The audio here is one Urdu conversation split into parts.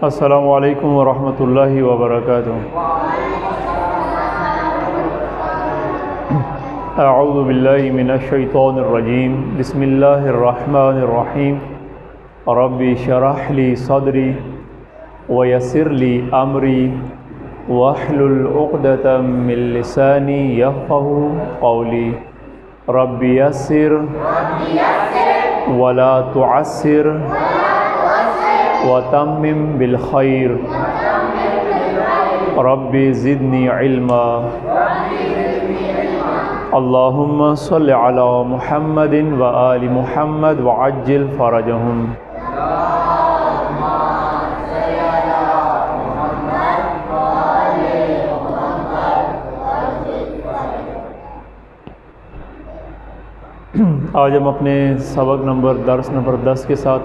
السلام علیکم ورحمۃ اللہ وبرکاتہ۔ اعوذ باللہ من الشیطان الرجیم، بسم اللہ الرحمن الرحیم۔ رب اشرح لی صدری ویسر لی امری واحلل عقدۃ من لسانی یفقہوا قولی۔ رب یسر ولا تعسر وتمم بالخیر، رب زدنی علما۔ اللہم صل علی محمد وآل محمد وعجل فرجہم۔ آج ہم اپنے درس نمبر 10 کے ساتھ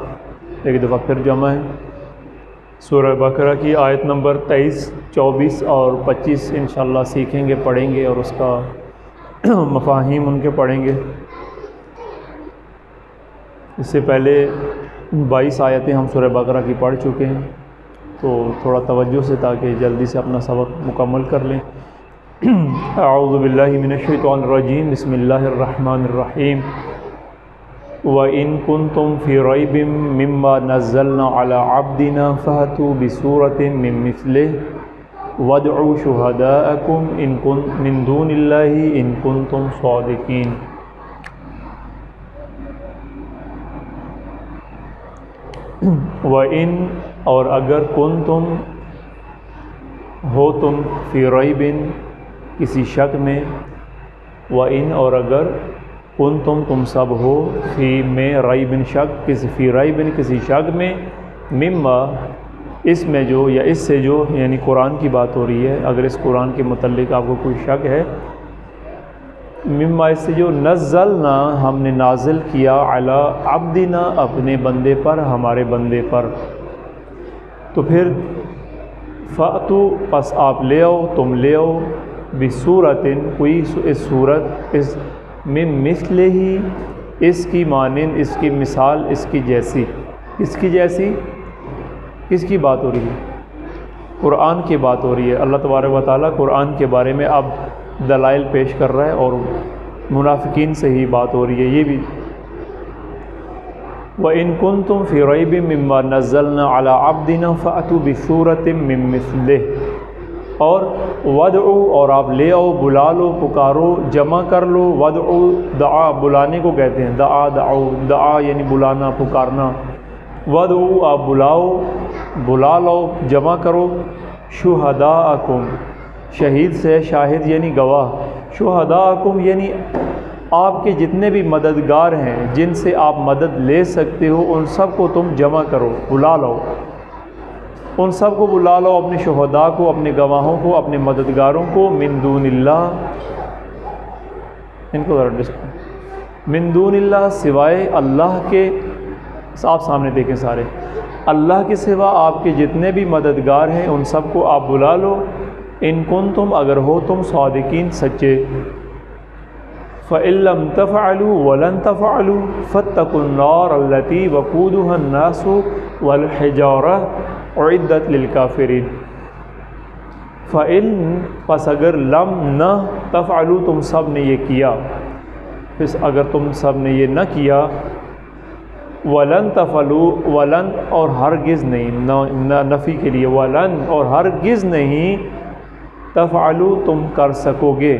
ایک دفعہ پھر جمع ہیں۔ سورہ بقرہ کی آیت نمبر 23، 24 اور 25 انشاءاللہ سیکھیں گے، پڑھیں گے اور اس کا مفاہیم ان کے پڑھیں گے۔ اس سے پہلے 22 آیتیں ہم سورہ بقرہ کی پڑھ چکے ہیں، تو تھوڑا توجہ سے تاکہ جلدی سے اپنا سبق مکمل کر لیں۔ اعوذ باللہ من الشیطان الرجیم، بسم اللہ الرحمن الرحیم۔ وَإِن كُنتُمْ فِي رَيْبٍ مِّمَّا نَزَّلْنَا عَلَىٰ عَبْدِنَا فَأْتُوا بِسُورَةٍ مِّن مِّثْلِهِ وَادْعُوا شُهَدَاءَكُم مِّن دُونِ اللَّهِ إِن كُنتُمْ صَادِقِينَ۔ وَإِن اور اگر کنتم ہو تم فی ریبٍ کسی شک میں، وَإِن اور اگر کنتم تم سب ہو فی میں ریبٍ شک، فی ریبٍ کسی شک میں، مما اس میں جو یا اس سے جو یعنی قرآن کی بات ہو رہی ہے، اگر اس قرآن کے متعلق آپ کو کوئی شک ہے، مما اس سے جو نزلنا ہم نے نازل کیا، علی عبدنا اپنے بندے پر، ہمارے بندے پر، تو پھر فاتو پس آپ لے آؤ، تم لے آؤ، بصورتن کوئی اس صورت، اس من مثلہ ہی اس کی مانند، اس کی مثال، اس کی جیسی۔ اس کی جیسی کس کی بات ہو رہی ہے؟ قرآن کی بات ہو رہی ہے۔ اللہ تبارک و تعالیٰ قرآن کے بارے میں اب دلائل پیش کر رہا ہے اور منافقین سے ہی بات ہو رہی ہے یہ بھی۔ وَإِن كُنتُمْ فِي رَيْبٍ مِّمَّا نَزَّلْنَا عَلَىٰ عَبْدِنَا فَأْتُوا بِسُورَةٍ مِّن مِّثْلِهِ، اور وَادْعُوا اور آپ لے آؤ، بلا لو، پکارو، جمع کر لو۔ وَادْعُوا دعا بلانے کو کہتے ہیں، دعا یعنی بلانا، پکارنا۔ وَادْعُوا آپ بلاؤ، بلا لو، جمع کرو، شُہَدَاءَكُمْ شہید سے شاہد یعنی گواہ، شُہَدَاءَكُمْ یعنی آپ کے جتنے بھی مددگار ہیں جن سے آپ مدد لے سکتے ہو، ان سب کو تم جمع کرو، بلا لو، ان سب کو بلا لو، اپنے شہداء کو، اپنے گواہوں کو، اپنے مددگاروں کو، من دون اللہ، ان کو ذرا من دون اللہ سوائے اللہ کے، آپ سامنے دیکھیں سارے، اللہ کے سوا آپ کے جتنے بھی مددگار ہیں ان سب کو آپ بلا لو، ان کنتم اگر ہو تم صادقین سچے۔ فَإِن لَّمْ تَفْعَلُوا وَلَن تَفْعَلُوا فَاتَّقُوا النَّارَ الَّتِي وَقُودُهَا النَّاسُ وَالْحِجَارَةُ اُعِدَّتْ لِلْكَافِرِينَ۔ فَإِن پس اگر لم نہ تفعلوا تم سب نے یہ کیا، پس اگر تم سب نے یہ نہ کیا، ولن تفعلوا ولن اور ہرگز نہیں، نفی کے لیے، ولن اور ہرگز نہیں، تفعلوا تم کر سکو گے۔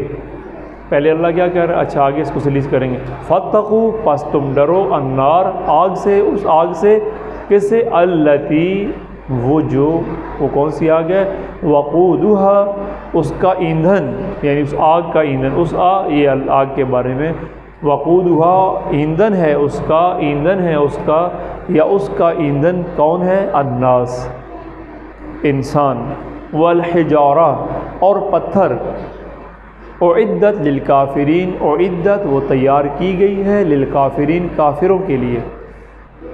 پہلے اللہ کیا کہہ رہا ہے؟ اچھا آگے اس کو سلیس کریں گے۔ فاتقوا پس تم ڈرو، النار آگ سے، اس آگ سے، کس سے؟ التی وہ جو، وہ کون سی آگ ہے؟ وقودها اس کا ایندھن، یعنی اس آگ کا ایندھن، اس یہ آگ کے بارے میں، وقودها ایندھن ہے اس کا، ایندھن ہے اس کا، یا اس کا ایندھن کون ہے؟ الناس انسان، والحجارہ اور پتھر، اعدت للکافرین، اعدت وہ تیار کی گئی ہے، للکافرین کافروں کے لیے،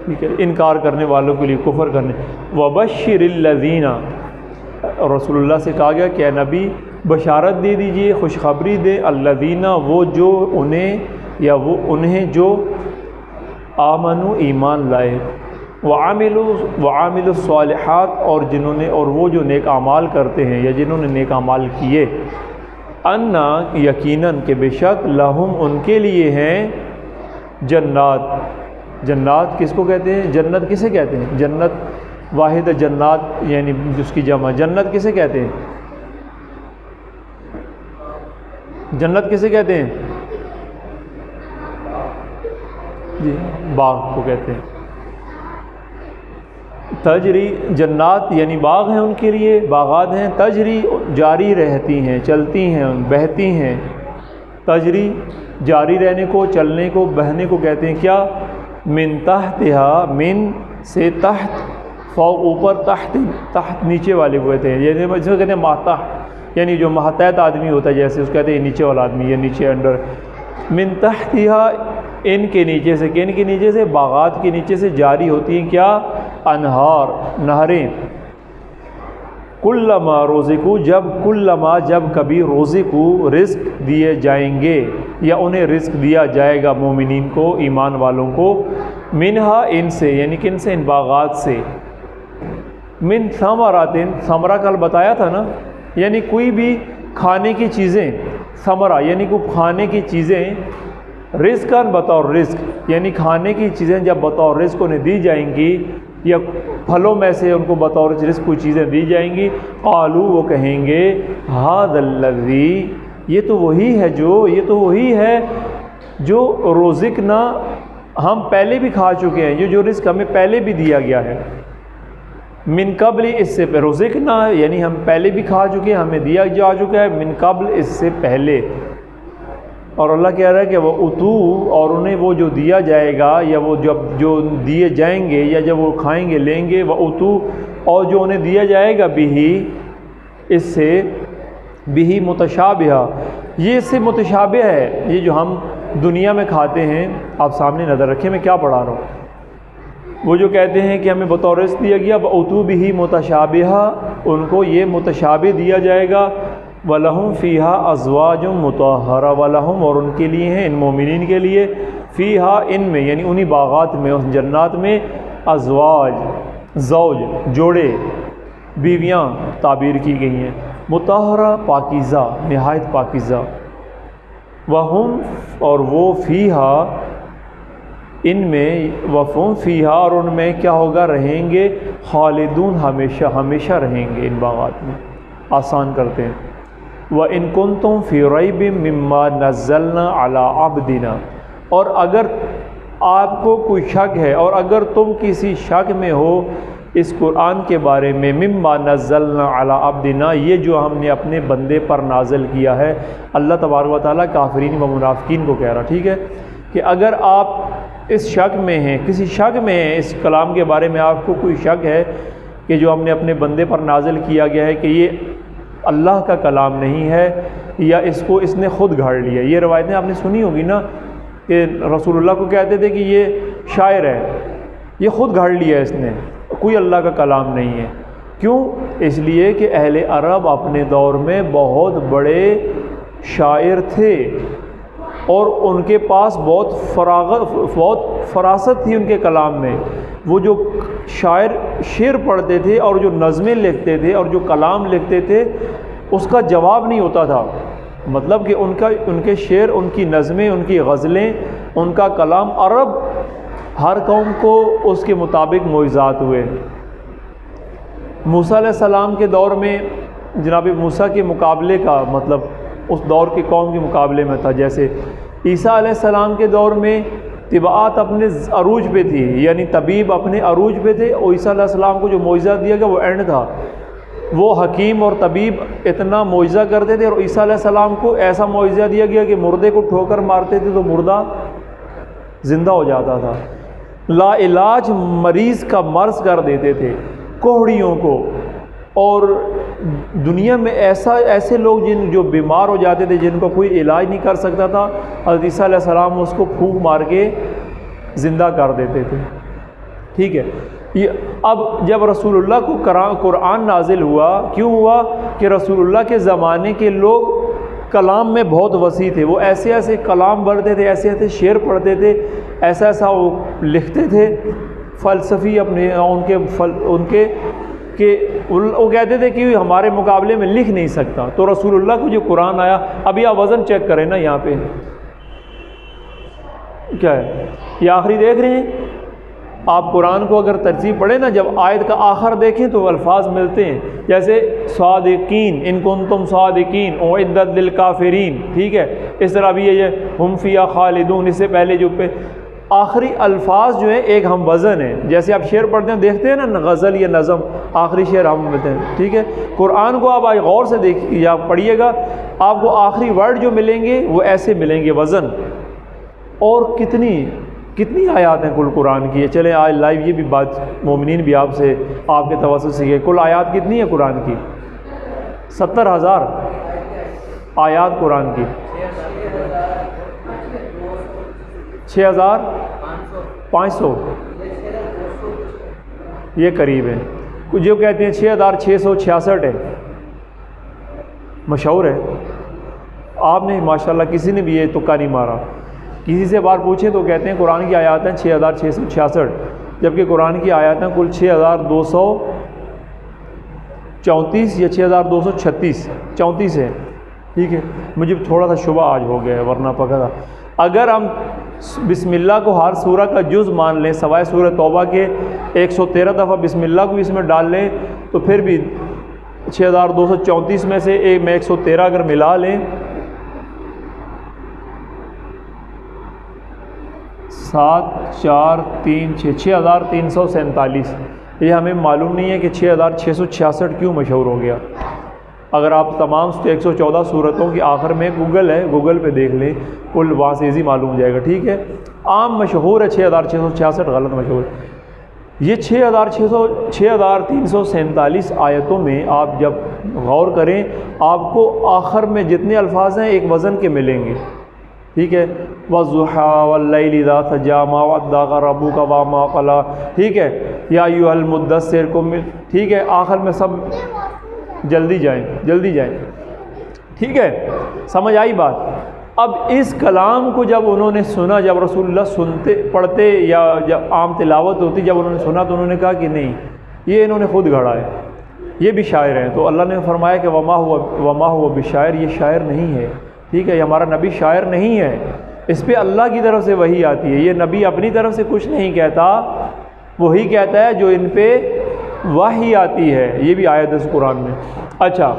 ٹھیک ہے، انکار کرنے والوں کے لیے، کفر کرنے۔ وبشر الذین، رسول اللہ سے کہا گیا کہ اے نبی بشارت دے دیجئے، خوشخبری دے، الذین وہ جو انہیں یا وہ انہیں جو آمنو ایمان لائے، وعامل الصالحات، اور جنہوں نے اور وہ جو نیک اعمال کرتے ہیں یا جنہوں نے نیک اعمال کیے، انا یقیناً کہ بے شک لہم ان کے لیے ہیں جنات. جنات کس کو کہتے ہیں؟ جنت کسے کہتے ہیں؟ جنت واحد جنات یعنی جس کی جمع. جنت کسے کہتے ہیں؟ جنت کسے کہتے ہیں؟ جی باغ کو کہتے ہیں. تجری جنات یعنی باغ ہیں ان کے لیے، باغات ہیں. تجری جاری رہتی ہیں، چلتی ہیں، بہتی ہیں. تجری جاری رہنے کو، چلنے کو، بہنے کو کہتے ہیں کیا؟ من تحتہا، من سے تحت، فوق اوپر، تحت تحت نیچے والے کو کہتے ہیں. یعنی جس کو کہتے ہیں ماتحت، یعنی جو ماتحت آدمی ہوتا ہے جیسے اس کو کہتے ہیں نیچے والا آدمی، یا نیچے انڈر. من تحتہا ان کے نیچے سے، کن کے نیچے سے؟ باغات کے نیچے سے جاری ہوتی ہیں کیا؟ انہار، نہریں. کلما رزقو، جب کبھی رزقو رزق دیے جائیں گے یا انہیں رزق دیا جائے گا مومنین کو، ایمان والوں کو، منہا ان سے، یعنی کن سے؟ ان باغات سے. من ثمرات، ثمرہ کل بتایا تھا نا، یعنی کوئی بھی کھانے کی چیزیں. ثمرہ یعنی کوئی کھانے کی چیزیں، رزقاً بطور رزق، یعنی کھانے کی چیزیں جب بطور رزق انہیں دی جائیں گی یا پھلوں میں سے ان کو بطور رزق کوئی چیزیں دی جائیں گی، قالو وہ کہیں گے ھذا الذی، یہ تو وہی ہے جو رزقنا، ہم پہلے بھی کھا چکے ہیں، یہ جو رزق ہمیں پہلے بھی دیا گیا ہے. من قبل، اس سے رزقنا یعنی ہم پہلے بھی کھا چکے ہیں، ہمیں دیا جا چکا ہے. من قبل اس سے پہلے. اور اللہ کہہ رہا ہے کہ وہ اتو، اور انہیں وہ جو دیا جائے گا یا وہ جو دیے جائیں گے یا جب وہ کھائیں گے لیں گے، وہ اتو، اور جو انہیں دیا جائے گا بھی، اس سے بھی متشابہ، یہ اس سے متشابہ ہے. یہ جو ہم دنیا میں کھاتے ہیں، آپ سامنے نظر رکھیں میں کیا پڑھا رہا ہوں. وہ جو کہتے ہیں کہ ہمیں بطور رزق دیا گیا، وہ اتو بھی متشابہ، ان کو یہ متشابہ دیا جائے گا. وَلَهُمْ فِيهَا أَزْوَاجٌ مُطَهَّرَةٌ، وَلَهُمْ، اور ان کے لیے ہیں، ان مومنین کے لیے، فِيهَا ان میں، یعنی انہی باغات میں، اس جنات میں، ازواج، زوج، جوڑے، بیویاں تعبیر کی گئی ہیں. مطہرہ، پاکیزہ، نہایت پاکیزہ. وَهُمْ، اور وہ، فِيهَا ان میں، وَهُمْ فِيهَا، اور ان میں کیا ہوگا؟ رہیں گے. خالدون، ہمیشہ رہیں گے ان باغات میں. آسان کرتے ہیں. وَإِن كُنتُمْ فِي رَيْبٍ مِّمَّا نَزَّلْنَا عَلَىٰ عَبْدِنَا، اور اگر آپ کو کوئی شک ہے، اور اگر تم کسی شک میں ہو اس قرآن کے بارے میں، مِّمَّا نَزَّلْنَا عَلَىٰ عَبْدِنَا، یہ جو ہم نے اپنے بندے پر نازل کیا ہے. اللہ تبارک و تعالیٰ کافرین و منافقین کو کہہ رہا، ٹھیک ہے، کہ اگر آپ اس شک میں ہیں، کسی شک میں ہیں اس کلام کے بارے میں، آپ کو کوئی شک ہے کہ جو ہم نے اپنے بندے پر نازل کیا گیا ہے کہ یہ اللہ کا کلام نہیں ہے یا اس نے خود گھڑ لیا. یہ روایتیں آپ نے سنی ہوگی نا کہ رسول اللہ کو کہتے تھے کہ یہ شاعر ہے، یہ خود گھڑ لیا اس نے، کوئی اللہ کا کلام نہیں ہے. کیوں؟ اس لیے کہ اہل عرب اپنے دور میں بہت بڑے شاعر تھے اور ان کے پاس بہت فراست تھی ان کے کلام میں. وہ جو شاعر شعر پڑھتے تھے اور جو نظمیں لکھتے تھے اور جو کلام لکھتے تھے، اس کا جواب نہیں ہوتا تھا. مطلب کہ ان کے شعر، ان کی نظمیں، ان کی غزلیں، ان کا کلام، عرب ہر قوم کو اس کے مطابق معجزات ہوئے. موسیٰ علیہ السلام کے دور میں جناب موسیٰ کے مقابلے کا مطلب اس دور کی قوم کے مقابلے میں تھا. جیسے عیسیٰ علیہ السلام کے دور میں طباعت اپنے عروج پہ تھی، یعنی طبیب اپنے عروج پہ تھے، اور عیسیٰ علیہ السلام کو جو معجزہ دیا گیا وہ اینڈ تھا. وہ حکیم اور طبیب اتنا معجزہ کرتے تھے، اور عیسیٰ علیہ السلام کو ایسا معجزہ دیا گیا کہ مردے کو ٹھوکر مارتے تھے تو مردہ زندہ ہو جاتا تھا. لا علاج مریض کا مرض کر دیتے تھے، کوہڑیوں کو. اور دنیا میں ایسے لوگ جو بیمار ہو جاتے تھے، جن کو کوئی علاج نہیں کر سکتا تھا، حضرت عیسیٰ علیہ السلام اس کو پھونک مار کے زندہ کر دیتے تھے. ٹھیک ہے. اب جب رسول اللہ کو قرآن نازل ہوا، کیوں ہوا؟ کہ رسول اللہ کے زمانے کے لوگ کلام میں بہت وسیع تھے. وہ ایسے کلام پڑھتے تھے، ایسے شعر پڑھتے تھے، ایسا وہ لکھتے تھے فلسفی اپنے ان کے کہ وہ کہتے تھے کہ ہمارے مقابلے میں لکھ نہیں سکتا. تو رسول اللہ کو جو قرآن آیا، ابھی آپ وزن چیک کریں نا، یہاں پہ کیا ہے، یہ آخری دیکھ رہے ہیں آپ. قرآن کو اگر ترتیب پڑھیں نا، جب آیت کا آخر دیکھیں تو الفاظ ملتے ہیں، جیسے صادقین ان کنتم صادقین اعدت للکافرین، ٹھیک ہے. اس طرح بھی یہ ہم فیہا خالدون، اس سے پہلے جو آخری الفاظ جو ہیں ایک ہم وزن ہے. جیسے آپ شعر پڑھتے ہیں، دیکھتے ہیں نا غزل یا نظم، آخری شعر ہم ملتے ہیں، ٹھیک ہے. قرآن کو آپ غور سے یا پڑھیے گا، آپ کو آخری ورڈ جو ملیں گے وہ ایسے ملیں گے، وزن. اور کتنی آیات ہیں کل قرآن کی. چلیں آج لائیو یہ بھی بات مومنین بھی آپ سے، آپ کے توسط سے، کل آیات کتنی ہے قرآن کی؟ 70,000 آیات قرآن کی. 6,500 یہ قریب ہے. کچھ جو کہتے ہیں 6,666 ہے، مشہور ہے. آپ نے ماشاءاللہ کسی نے بھی یہ تکا نہیں مارا. کسی سے بار پوچھیں تو کہتے ہیں قرآن کی آیات ہیں 6,666، جبکہ قرآن کی آیات ہیں کل 6,234 یا 6,234 ہے، ٹھیک ہے. مجھے تھوڑا سا شبہ آج ہو گیا ہے، ورنہ پکا تھا. اگر ہم بسم اللہ کو ہر سورہ کا جز مان لیں، سوائے سورہ توبہ کے 113 دفعہ بسم اللہ کو اس میں ڈال لیں، تو پھر بھی 6,234 میں سے 113 اگر ملا لیں، 7 4 3 6 6,347. یہ ہمیں معلوم نہیں ہے کہ 6,666 کیوں مشہور ہو گیا. اگر آپ تمام 114 صورتوں کی آخر میں گوگل ہے، گوگل پہ دیکھ لیں، کل وہاں سے ایزی معلوم ہو جائے گا، ٹھیک ہے. عام مشہور ہے 6,666، غلط مشہور. یہ 6,347 آیتوں میں آپ جب غور کریں، آپ کو آخر میں جتنے الفاظ ہیں ایک وزن کے ملیں گے، ٹھیک ہے. وَالضُّحَىٰ وَاللَّيْلِ إِذَا سَجَىٰ مَا وَدَّعَكَ رَبُّكَ وَمَا قَلَىٰ، ٹھیک ہے. یا ایھا المدثر کو ٹھیک ہے. آخر میں سب جلدی جائیں، ٹھیک ہے. سمجھ آئی بات؟ اب اس کلام کو جب انہوں نے سنا، جب رسول اللہ پڑھتے یا جب عام تلاوت ہوتی، جب انہوں نے سنا تو انہوں نے کہا کہ نہیں، یہ انہوں نے خود گھڑا ہے، یہ بھی شاعر ہیں. تو اللہ نے فرمایا کہ وما ہوا بشاعر، یہ شاعر نہیں ہے، ٹھیک ہے. یہ ہمارا نبی شاعر نہیں ہے، اس پہ اللہ کی طرف سے وحی آتی ہے. یہ نبی اپنی طرف سے کچھ نہیں کہتا، وہی کہتا ہے جو ان پہ وحی آتی ہے. یہ بھی آیت ہے اس قرآن میں. اچھا،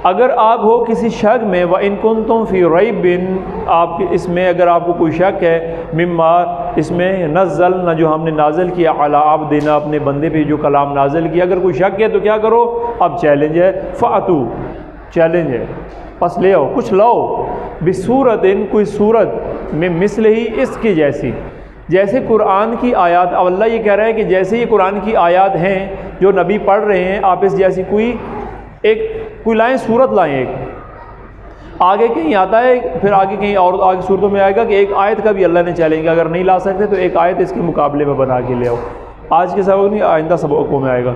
اگر آپ ہو کسی شک میں، وَإِن كُنتُمْ فِي رَيْبٍ، آپ اس میں اگر آپ کو کوئی شک ہے، مما اس میں نزلنا، جو ہم نے نازل کیا، علی عبدنا، اپنے بندے پہ جو کلام نازل کیا، اگر کوئی شک ہے تو کیا کرو؟ اب چیلنج ہے، فَأْتُوا، چیلنج ہے، پس لے آؤ، کچھ لاؤ، بِصُورَةٍ، کوئی صورت میں مثل ہی، اس کی جیسی، جیسے قرآن کی آیات. اب اللہ یہ کہہ رہا ہے کہ جیسے یہ قرآن کی آیات ہیں جو نبی پڑھ رہے ہیں، آپ اس جیسی کوئی لائیں، صورت لائیں. ایک آگے کہیں آتا ہے، پھر آگے کہیں اور آگے صورتوں میں آئے گا کہ ایک آیت کا بھی اللہ نے چیلنج کیا، اگر نہیں لا سکتے تو ایک آیت اس کے مقابلے میں بنا کے لے آؤ. آج کے سبق نہیں، آئندہ سبقوں میں آئے گا.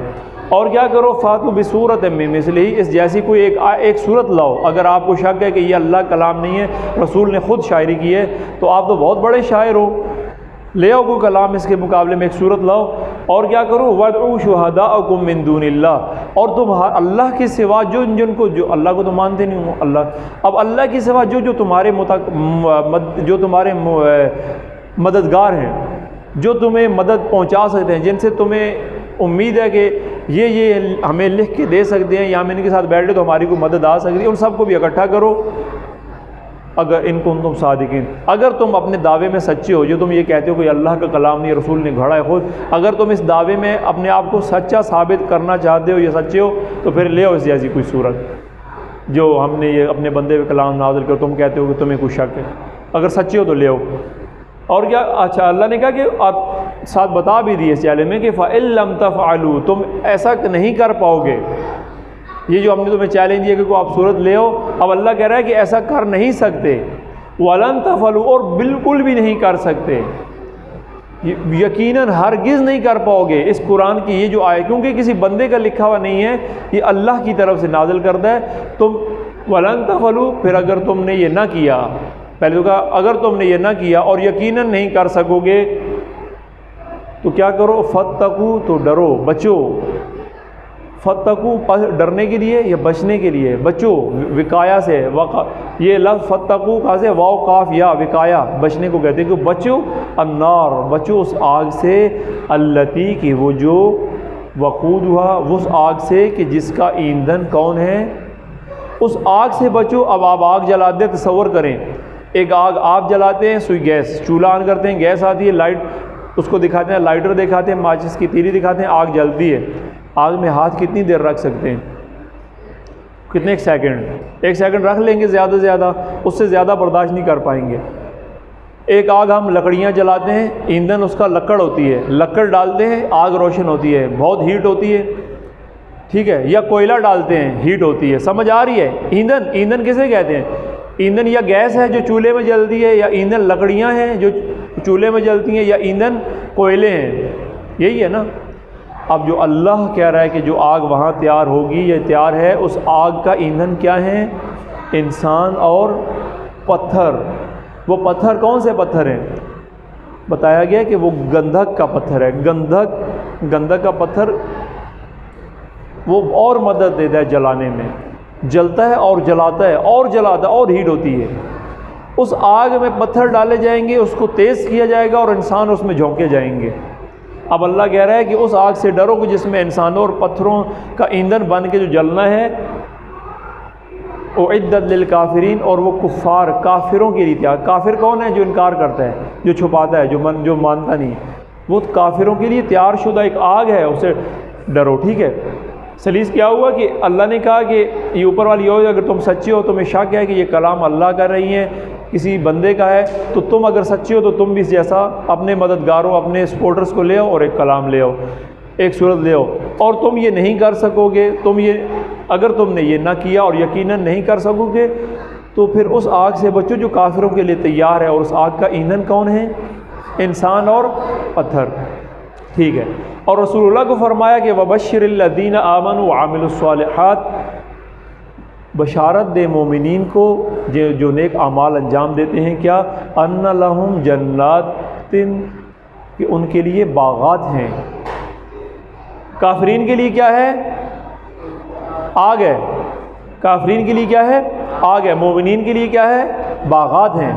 اور کیا کرو؟ فاتو بصورت من مثلہ، اس جیسی کوئی ایک صورت لاؤ. اگر آپ کو شک ہے کہ یہ اللہ کلام نہیں ہے، رسول نے خود شاعری کی ہے، تو آپ تو بہت بڑے شاعر ہو، لے آؤ کوئی کلام اس کے مقابلے میں ایک صورت لاؤ. اور کیا کرو؟ وَادْعُوا شُهَدَاءَكُم مِّن دُونِ اللَّهِ، اور تم اللہ کے سوا جو اللہ کو تو مانتے نہیں ہو، اب اللہ کے سوا جو تمہارے مددگار ہیں، جو تمہیں مدد پہنچا سکتے ہیں، جن سے تمہیں امید ہے کہ یہ ہمیں لکھ کے دے سکتے ہیں، یا ہم ان کے ساتھ بیٹھے تو ہماری کوئی مدد آ سکتی ہے، ان سب کو بھی اکٹھا کرو. اگر ان کنتم صادقین، اگر تم اپنے دعوے میں سچے ہو، جو تم یہ کہتے ہو کہ اللہ کا کلام نہیں، رسول نے گھڑا ہے خود، اگر تم اس دعوے میں اپنے آپ کو سچا ثابت کرنا چاہتے ہو یا سچے ہو، تو پھر لے آؤ اس جیسی کوئی صورت جو ہم نے یہ اپنے بندے پہ کلام نازل کر، تم کہتے ہو کہ تمہیں کوئی شک ہے، اگر سچے ہو تو لے آؤ. اور کیا؟ اچھا، اللہ نے کہا کہ آپ ساتھ بتا بھی دیے اس چیلنج میں کہ فَإِن لَّمْ تَفْعَلُوا، تم ایسا نہیں کر پاؤ گے. یہ جو ہم نے تمہیں چیلنج دیا کہ آپ صورت لے آؤ، اب اللہ کہہ رہا ہے کہ ایسا کر نہیں سکتے. وَلَن تَفْعَلُوا، اور بالکل بھی نہیں کر سکتے، یقیناً ہرگز نہیں کر پاؤ گے اس قرآن کی یہ جو آئے، کیونکہ کسی بندے کا لکھا ہوا نہیں ہے، یہ اللہ کی طرف سے نازل کردہ ہے. تم وَلَن تَفْعَلُوا، پھر اگر تم نے یہ نہ کیا، پہلے تو کہا اگر تم نے یہ نہ کیا اور یقیناً نہیں کر سکو گے، تو کیا کرو؟ فتقو، تو ڈرو، بچو، فتقو ڈرنے کے لیے یا بچنے کے لیے، بچو، وقایا سے، یہ لفظ فتقو کہاں سے؟ واو قاف یا، وقایا بچنے کو کہتے ہیں کہ بچو، النار، بچو اس آگ سے، التی کی وہ جو، وقودھا اس آگ سے کہ جس کا ایندھن کون ہے؟ اس آگ سے بچو۔ اب آپ آگ جلاتے ہیں، تصور کریں ایک آگ آپ جلاتے ہیں، سوئی گیس، چولہا آن کرتے ہیں، گیس آتی ہے، لائٹ اس کو دکھاتے ہیں، لائٹر دکھاتے ہیں، ماچس کی تیلی دکھاتے ہیں، آگ جلتی ہے۔ آگ میں ہاتھ کتنی دیر رکھ سکتے ہیں؟ کتنے؟ ایک سیکنڈ رکھ لیں گے زیادہ سے زیادہ، اس سے زیادہ برداشت نہیں کر پائیں گے۔ ایک آگ ہم لکڑیاں جلاتے ہیں، ایندھن اس کا لکڑ ہوتی ہے، لکڑ ڈالتے ہیں، آگ روشن ہوتی ہے، بہت ہیٹ ہوتی ہے، ٹھیک ہے، یا کوئلہ ڈالتے ہیں، ہیٹ ہوتی ہے، سمجھ آ رہی ہے؟ ایندھن کسے کہتے ہیں؟ ایندھن یا گیس ہے جو چولہے میں جلتی ہے، یا ایندھن لکڑیاں ہیں جو چولہے میں جلتی ہیں، یا ایندھن کوئلے ہیں، یہی ہے نا۔ اب جو اللہ کہہ رہا ہے کہ جو آگ وہاں تیار ہوگی یا تیار ہے، اس آگ کا ایندھن کیا ہے؟ انسان اور پتھر۔ وہ پتھر کون سے پتھر ہیں؟ بتایا گیا کہ وہ گندھک کا پتھر ہے۔ گندھک کا پتھر وہ اور مدد دیتا ہے جلانے میں، جلتا ہے اور جلاتا ہے اور جلاتا ہے اور ہیٹ ہوتی ہے۔ اس آگ میں پتھر ڈالے جائیں گے، اس کو تیز کیا جائے گا اور انسان اس میں جھونکے جائیں گے۔ اب اللہ کہہ رہا ہے کہ اس آگ سے ڈرو کہ جس میں انسانوں اور پتھروں کا ایندھن بن کے جو جلنا ہے، اعدت للکافرین، اور وہ کفار، کافروں کے لیے تیار۔ کافر کون ہے؟ جو انکار کرتا ہے، جو چھپاتا ہے، جو مانتا نہیں، وہ کافروں کے لیے تیار شدہ ایک آگ ہے، اسے ڈرو، ٹھیک ہے۔ سلیس کیا ہوا کہ اللہ نے کہا کہ یہ اوپر والی ہو، اگر تم سچے ہو، تمہیں شک ہے کہ یہ کلام اللہ کر رہی ہیں، کسی بندے کا ہے، تو تم اگر سچے ہو تو تم بھی جیسا اپنے مددگاروں، اپنے سپورٹرز کو لے آؤ اور ایک کلام لے آؤ، ایک صورت لے آؤ۔ اور تم یہ نہیں کر سکو گے، اگر تم نے یہ نہ کیا اور یقیناً نہیں کر سکو گے، تو پھر اس آگ سے بچو جو کافروں کے لیے تیار ہے، اور اس آگ کا ایندھن کون ہے؟ انسان اور پتھر، ٹھیک ہے۔ اور رسول اللہ کو فرمایا کہ وَبَشِّرِ الَّذِينَ آمَنُوا وَعَمِلُوا الصَّالِحَاتِ، بشارت دے مومنین کو جو نیک اعمال انجام دیتے ہیں، کیا؟ ان لہم جنات، کہ ان کے لیے باغات ہیں۔ کافرین کے لیے کیا ہے؟ آگ ہے۔ کافرین کے لیے کیا ہے؟ آگ ہے۔ مومنین کے لیے کیا ہے؟ باغات ہیں۔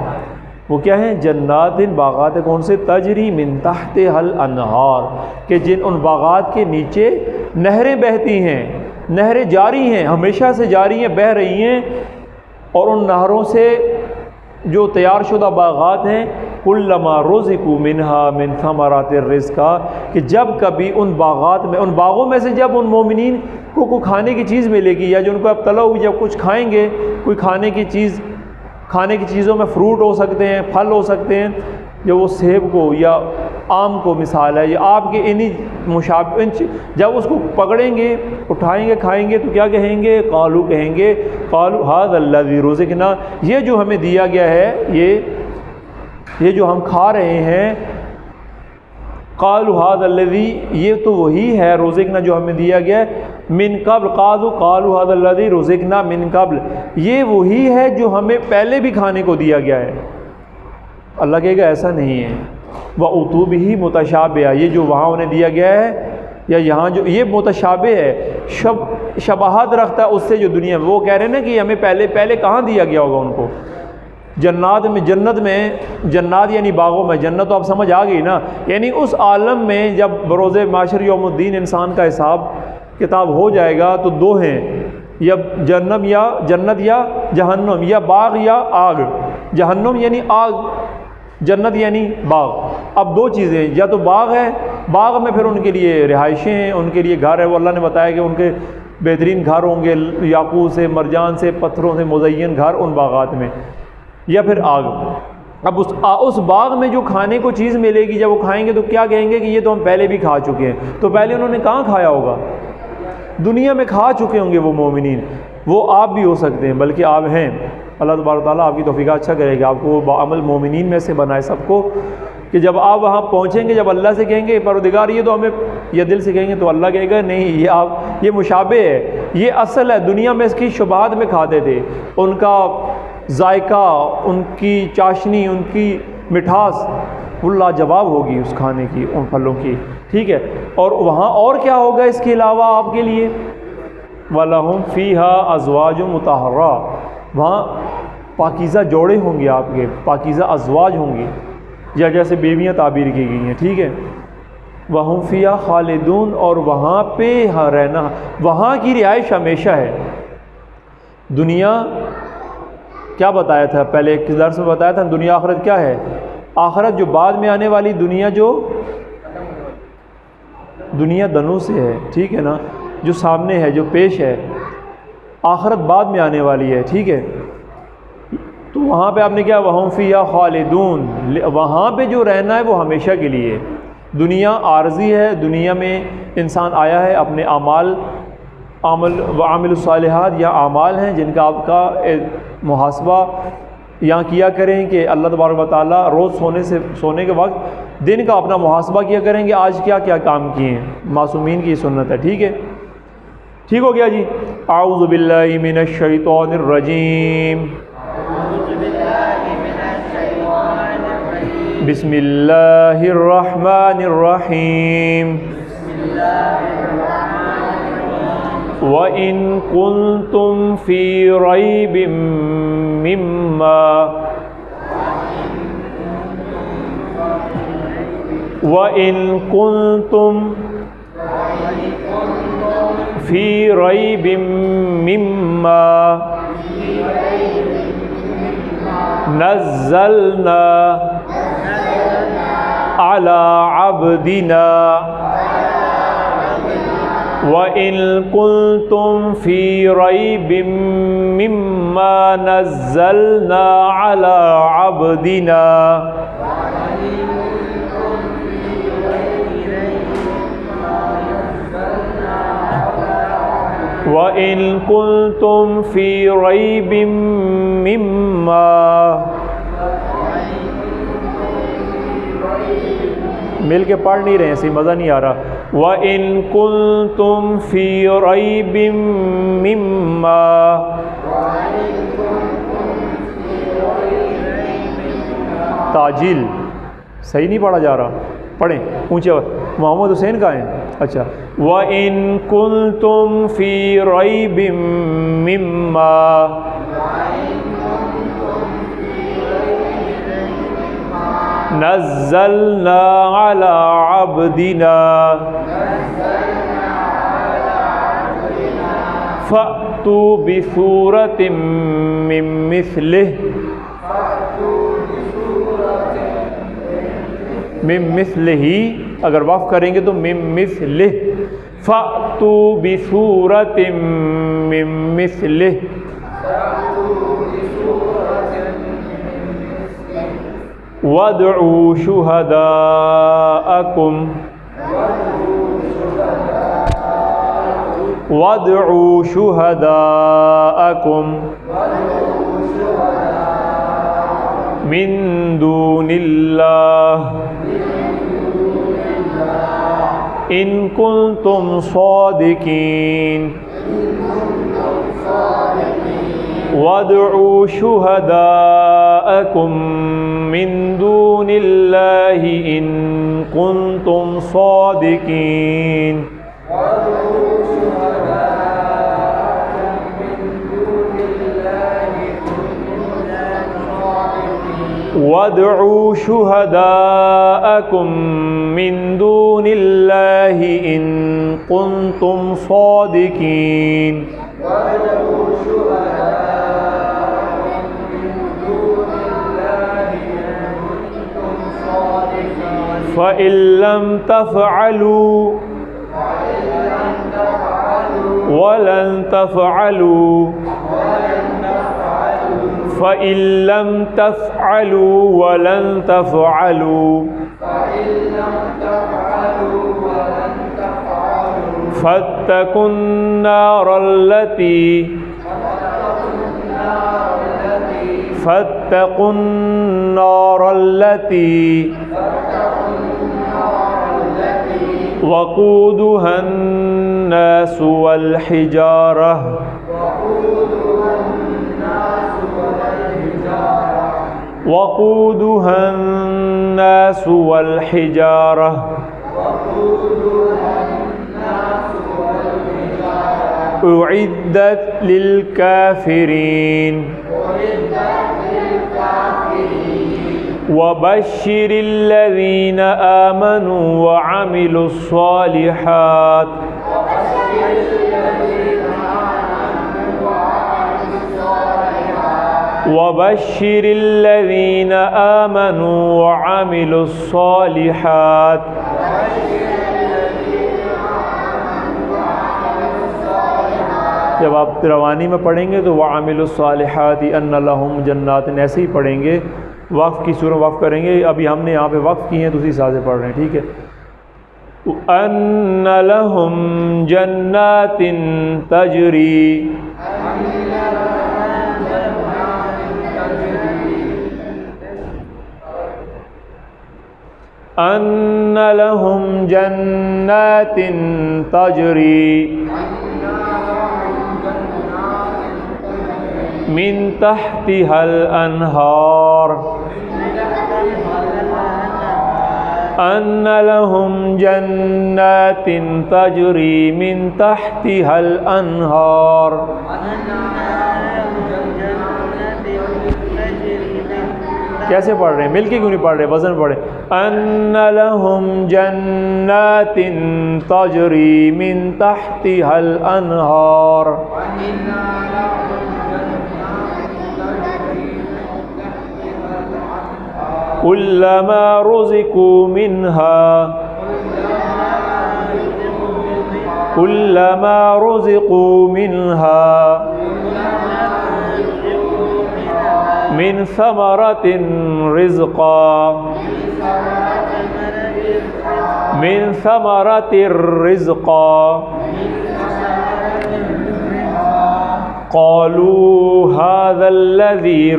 وہ کیا ہیں؟ جنات، باغات ہیں، کون سے؟ تجری من تحتھا الانہار، کہ جن ان باغات کے نیچے نہریں بہتی ہیں، نہریں جاری ہیں، ہمیشہ سے جاری ہیں، بہہ رہی ہیں، اور ان نہروں سے جو تیار شدہ باغات ہیں، کلما رزقوا منہا من ثمرات الرزق، کہ جب کبھی ان باغات میں، ان باغوں میں سے جب ان مومنین کو کوئی کھانے کی چیز ملے گی، یا جو ان کو اب طلب ہوئی، جب کچھ کھائیں گے، کوئی کھانے کی چیزوں میں فروٹ ہو سکتے ہیں، پھل ہو سکتے ہیں، جو وہ سیب کو یا آم کو مثال ہے، یا آپ کے جب اس کو پکڑیں گے، اٹھائیں گے، کھائیں گے، تو کیا کہیں گے؟ قالو، کہیں گے، قالو ھذا الذی رزقنا، یہ جو ہمیں دیا گیا ہے، یہ جو ہم کھا رہے ہیں، قالو ھذا الذی، یہ تو وہی ہے، رزقنا، جو ہمیں دیا گیا ہے، من قبل، قالو ھذا الذی رزقنا من قبل، یہ وہی ہے جو ہمیں پہلے بھی کھانے کو دیا گیا ہے۔ اللہ کہے گا ایسا نہیں ہے۔ وَأُتُوا بِهِ مُتَشَابِهًا، یہ جو وہاں انہیں دیا گیا ہے، یا یہاں جو یہ متشابہ ہے، شباہت رکھتا ہے اس سے جو دنیا میں، وہ کہہ رہے ہیں نا کہ ہمیں پہلے کہاں دیا گیا ہوگا ان کو؟ جنت میں، جنات یعنی باغوں میں، جنت تو آپ سمجھ آ گئی نا، یعنی اس عالم میں جب بروز محشر یوم الدین انسان کا حساب کتاب ہو جائے گا، تو دو ہیں، یا جنت یا جہنم، یا باغ یا آگ۔ جہنم یعنی آگ، جنت یعنی باغ۔ اب دو چیزیں، یا تو باغ ہے، باغ میں پھر ان کے لیے رہائشیں ہیں، ان کے لیے گھر ہے، وہ اللہ نے بتایا کہ ان کے بہترین گھر ہوں گے، یاقوت سے، مرجان سے، پتھروں سے مزین گھر ان باغات میں، یا پھر آگ۔ اب اس باغ میں جو کھانے کو چیز ملے گی، جب وہ کھائیں گے تو کیا کہیں گے کہ یہ تو ہم پہلے بھی کھا چکے ہیں۔ تو پہلے انہوں نے کہاں کھایا ہوگا؟ دنیا میں کھا چکے ہوں گے وہ مومنین۔ وہ آپ بھی ہو سکتے ہیں، بلکہ آپ ہیں۔ اللہ تبارک تعالیٰ آپ کی توفیق اچھا کرے گا، آپ کو باعمل مومنین میں سے بنائے سب کو، کہ جب آپ وہاں پہنچیں گے، جب اللہ سے کہیں گے پروردگار یہ تو ہمیں، یہ دل سے کہیں گے تو اللہ کہے گا نہیں، یہ مشابہ ہے، یہ اصل ہے۔ دنیا میں اس کی شبہات میں کھاتے تھے، ان کا ذائقہ، ان کی چاشنی، ان کی مٹھاس وہ لاجواب ہوگی اس کھانے کی، ان پھلوں کی، ٹھیک ہے۔ اور وہاں اور کیا ہوگا اس کے علاوہ آپ کے لیے؟ وَلَهُمْ فِيهَا أَزْوَاجٌ مُطَهَّرَةٌ، وہاں پاکیزہ جوڑے ہوں گے آپ کے، پاکیزہ ازواج ہوں گے، یا جیسے بیویاں تعبیر کی گئی ہیں، ٹھیک ہے۔ وَهُمْ فِيهَا خَالِدُونَ، اور وہاں پہ رہنا، وہاں کی رہائش ہمیشہ ہے۔ دنیا کیا بتایا تھا پہلے ایک درس میں بتایا تھا، دنیا آخرت کیا ہے؟ آخرت جو بعد میں آنے والی دنیا، جو دنیا دنوں سے ہے، ٹھیک ہے نا، جو سامنے ہے، جو پیش ہے، آخرت بعد میں آنے والی ہے، ٹھیک ہے۔ تو وہاں پہ آپ نے کیا، وَهُمْ فِيهَا خَالِدُونَ، وہاں پہ جو رہنا ہے وہ ہمیشہ کے لیے۔ دنیا عارضی ہے، دنیا میں انسان آیا ہے اپنے اعمال، وعامل الصالحات یا اعمال ہیں جن کا آپ کا محاسبہ یہاں کیا کریں کہ اللہ تبارک و تعالیٰ روز سونے کے وقت دن کا اپنا محاسبہ کیا کریں کہ آج کیا کیا کام کیے ہیں۔ معصومین کی سنت ہے، ٹھیک ہے، ٹھیک ہو گیا جی۔ اعوذ باللہ من الشیطان الرجیم، بسم اللہ الرحمن الرحیم، وَإِن كُنتُمْ فِي رَيْبٍ مِّمَّا وَإِن كُنتُمْ فِي رَيْبٍ مِّمَّا نَزَّلْنَا عَلَى عَبْدِنَا وَإِن كُنتُمْ فِي رَيْبٍ مِّمَّا نَزَّلْنَا عَلَى عَبْدِنَا وَإِن كُنتُمْ فِي رَيْبٍ مِّمَّا، مل کے پڑھ نہیں رہے ہیں، صحیح مزہ نہیں آ رہا۔ وَإِن كُنتُمْ فِي رَيْبٍ مِّمَّا، تاجیل صحیح نہیں پڑھا جا رہا، پڑھیں اونچے۔ محمد حسین کا ہیں، اچھا۔ وَإِن كُنتُمْ فِي رَيْبٍ مِّمَّا نَزَّلْنَا عَلَى عَبْدِنَا فَأْتُوا بِسُورَةٍ مِّن مِّثْلِهِ، مِن مِّثْلِهِ اگر وقف کریں گے تو مِن مِّثْلِهِ، فَأْتُوا بِسُورَةٍ مِّن مِّثْلِهِ، وَادْعُوا شُهَدَاءَكُمْ مِن دُونِ اللَّهِ إِن كُنتُمْ صَادِقِينَ، وَادْعُوا شُهَدَاءَكُمْ مِن دُونِ اللَّهِ إِن كُنتُمْ صَادِقِينَ، وَادْعُوا شُهَدَاءَكُمْ مِن دُونِ اللَّهِ إِن كُنتُمْ صَادِقِينَ، فَإِن لَّمْ تَفْعَلُوا وَلَن تَفْعَلُوا فَإِن لَّمْ تَفْعَلُوا وَلَن تَفْعَلُوا فَاتَّقُوا النَّارَ الَّتِي وقودها الناس والحجارة وقودها الناس والحجارة أعدت للكافرين وبشر الذين آمنوا وعملوا الصالحات وبشر الذين آمنوا وعملوا الصالحات. جب آپ روانی میں پڑھیں گے تو وعملوا الصالحات ان لهم جنات ایسے ہی پڑھیں گے، وقف کی صورت وقف کریں گے. ابھی ہم نے یہاں پہ وقف کی ہیں تو اسی ساتھ سے پڑھ رہے ہیں، ٹھیک ہے. ان لهم جنات تجری ان لهم جنات تجری من تحتها الانہار ان لهم جنات تجری من تحتها الانہار. کیسے پڑھ رہے ہیں؟ مل کے کیوں نہیں پڑھ رہے؟ وزن پڑھے. ان لهم جنات تجری من تحتها الانہار. كلما رزقوا منها من ثمرة رزقا قالوا هذا الذي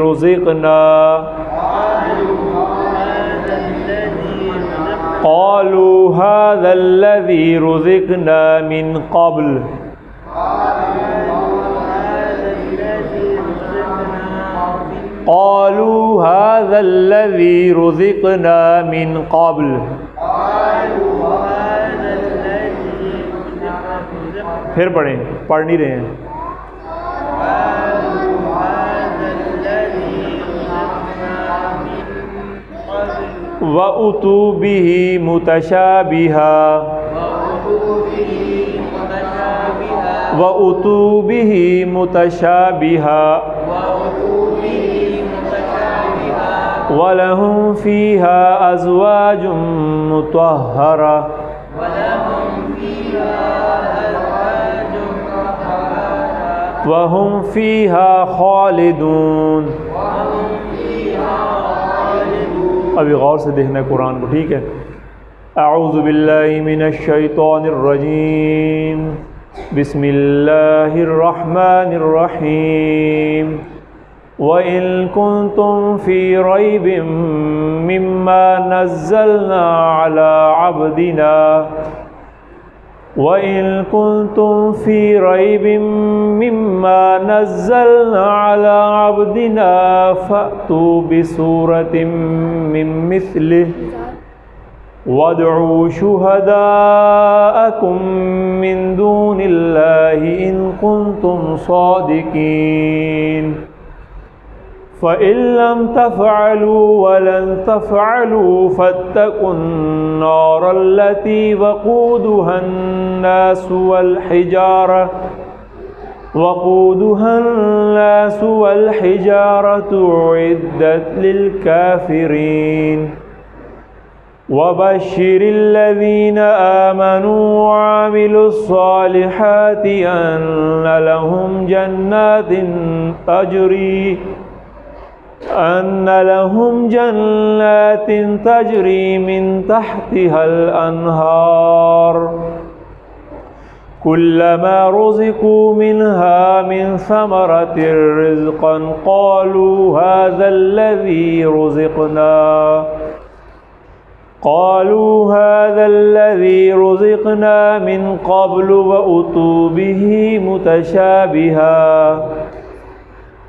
رزقنا من قبل پھر پڑھیں، پڑھ نہیں رہے ہیں. وَأُتُوا بِهِ مُتَشَابِهًا وَلَهُمْ فِيهَا أَزْوَاجٌ مُطَهَّرَةٌ وَهُمْ فِيهَا خَالِدُونَ. ابھی غور سے دیکھنا ہے قرآن کو، ٹھیک ہے. اعوذ باللہ من الشیطان الرجیم بسم اللہ الرحمن الرحیم. وَإِن كُنتُمْ فِي رَيْبٍ مِّمَّا نَزَّلْنَا عَلَى عَبْدِنَا وَإِن كُنتُمْ فِي رَيْبٍ مِّمَّا نَزَّلْنَا عَلَى عَبْدِنَا فَأْتُوا بِسُورَةٍ مِّن مِّثْلِهِ وَادْعُوا شُهَدَاءَكُم مِّن دُونِ اللَّهِ إِن كُنتُمْ صَادِقِينَ. فَإِن لَّمْ تَفْعَلُوا وَلَن تَفْعَلُوا فَاتَّقُوا النَّارَ الَّتِي وَقُودُهَا النَّاسُ وَالْحِجَارَةُ أُعِدَّتْ لِلْكَافِرِينَ. وَبَشِّرِ الَّذِينَ آمَنُوا وَعَمِلُوا الصَّالِحَاتِ أَنَّ لَهُمْ جَنَّاتٍ تَجْرِي مِن تَحْتِهَا الْأَنْهَارُ كُلَّمَا رُزِقُوا مِنْهَا مِنْ ثَمَرَةٍ رِزْقًا قَالُوا هَذَا الَّذِي رُزِقْنَا مِنْ قَبْلُ وَأُتُوا بِهِ مُتَشَابِهًا